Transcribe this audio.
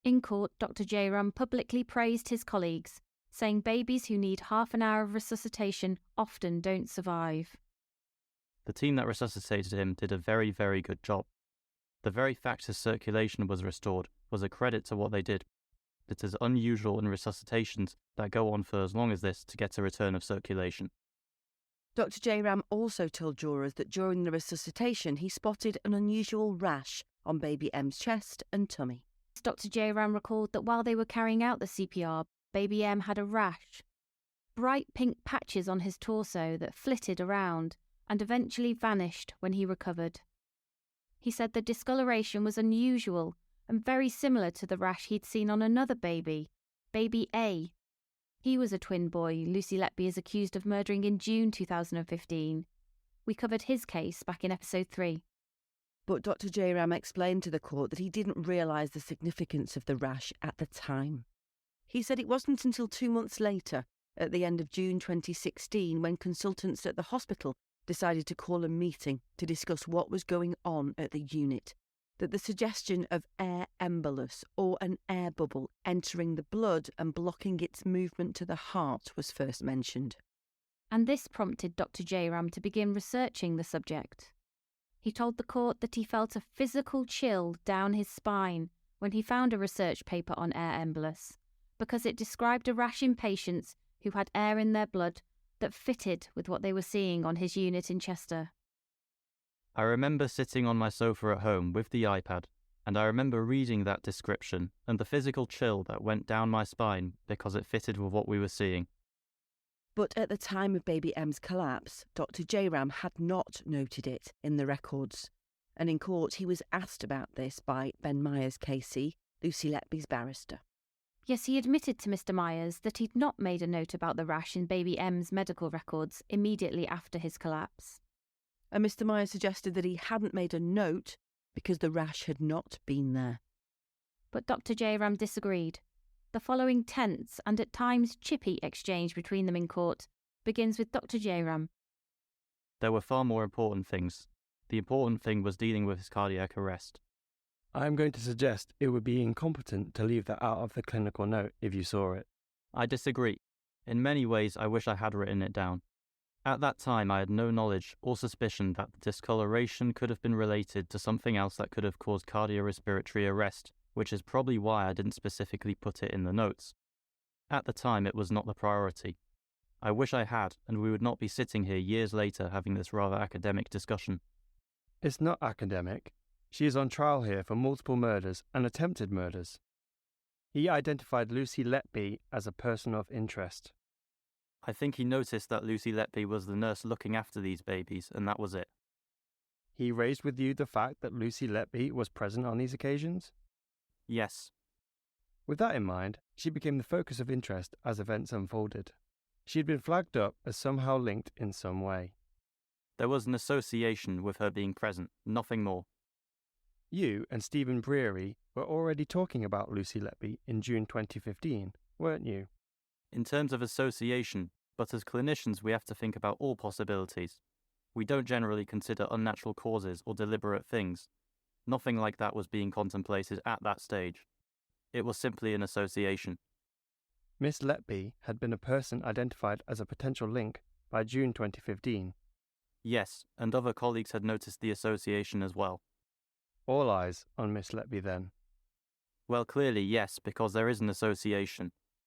In court, Dr. Jayaram publicly praised his colleagues, saying babies who need half an hour of resuscitation often don't survive. The team that resuscitated him did a very, very good job. The very fact his circulation was restored was a credit to what they did. It is unusual in resuscitations that go on for as long as this to get a return of circulation. Dr. Jayaram also told jurors that during the resuscitation he spotted an unusual rash on baby M's chest and tummy. Dr. Jayaram recalled that while they were carrying out the CPR, baby M had a rash, bright pink patches on his torso that flitted around and eventually vanished when he recovered. He said the discoloration was unusual and very similar to the rash he'd seen on another baby, baby A. He was a twin boy Lucy Letby is accused of murdering in June 2015. We covered his case back in episode 3. But Dr. Jayaram explained to the court that he didn't realise the significance of the rash at the time. He said it wasn't until 2 months later, at the end of June 2016, when consultants at the hospital decided to call a meeting to discuss what was going on at the unit, that the suggestion of air embolus, or an air bubble entering the blood and blocking its movement to the heart, was first mentioned. And this prompted Dr. Jayaram to begin researching the subject. He told the court that he felt a physical chill down his spine when he found a research paper on air embolus, because it described a rash in patients who had air in their blood that fitted with what they were seeing on his unit in Chester. I remember sitting on my sofa at home with the iPad, and I remember reading that description and the physical chill that went down my spine because it fitted with what we were seeing. But at the time of baby M's collapse, Dr. Jayaram had not noted it in the records, and in court he was asked about this by Ben Myers KC, Lucy Letby's barrister. Yes, he admitted to Mr. Myers that he'd not made a note about the rash in baby M's medical records immediately after his collapse. And Mr. Myers suggested that he hadn't made a note because the rash had not been there. But Dr. Jayaram disagreed. The following tense and at times chippy exchange between them in court begins with Dr. Jayaram. There were far more important things. The important thing was dealing with his cardiac arrest. I am going to suggest it would be incompetent to leave that out of the clinical note if you saw it. I disagree. In many ways, I wish I had written it down. At that time, I had no knowledge or suspicion that the discoloration could have been related to something else that could have caused cardiorespiratory arrest, which is probably why I didn't specifically put it in the notes. At the time, it was not the priority. I wish I had, and we would not be sitting here years later having this rather academic discussion. It's not academic. She is on trial here for multiple murders and attempted murders. He identified Lucy Letby as a person of interest. I think he noticed that Lucy Letby was the nurse looking after these babies, and that was it. He raised with you the fact that Lucy Letby was present on these occasions? Yes. With that in mind, she became the focus of interest as events unfolded. She had been flagged up as somehow linked in some way. There was an association with her being present, nothing more. You and Stephen Breary were already talking about Lucy Letby in June 2015, weren't you? In terms of association, but as clinicians we have to think about all possibilities. We don't generally consider unnatural causes or deliberate things. Nothing like that was being contemplated at that stage. It was simply an association. Miss Letby had been a person identified as a potential link by June 2015. Yes, and other colleagues had noticed the association as well. All eyes on Miss Letby then. Well, clearly yes, because there is an association.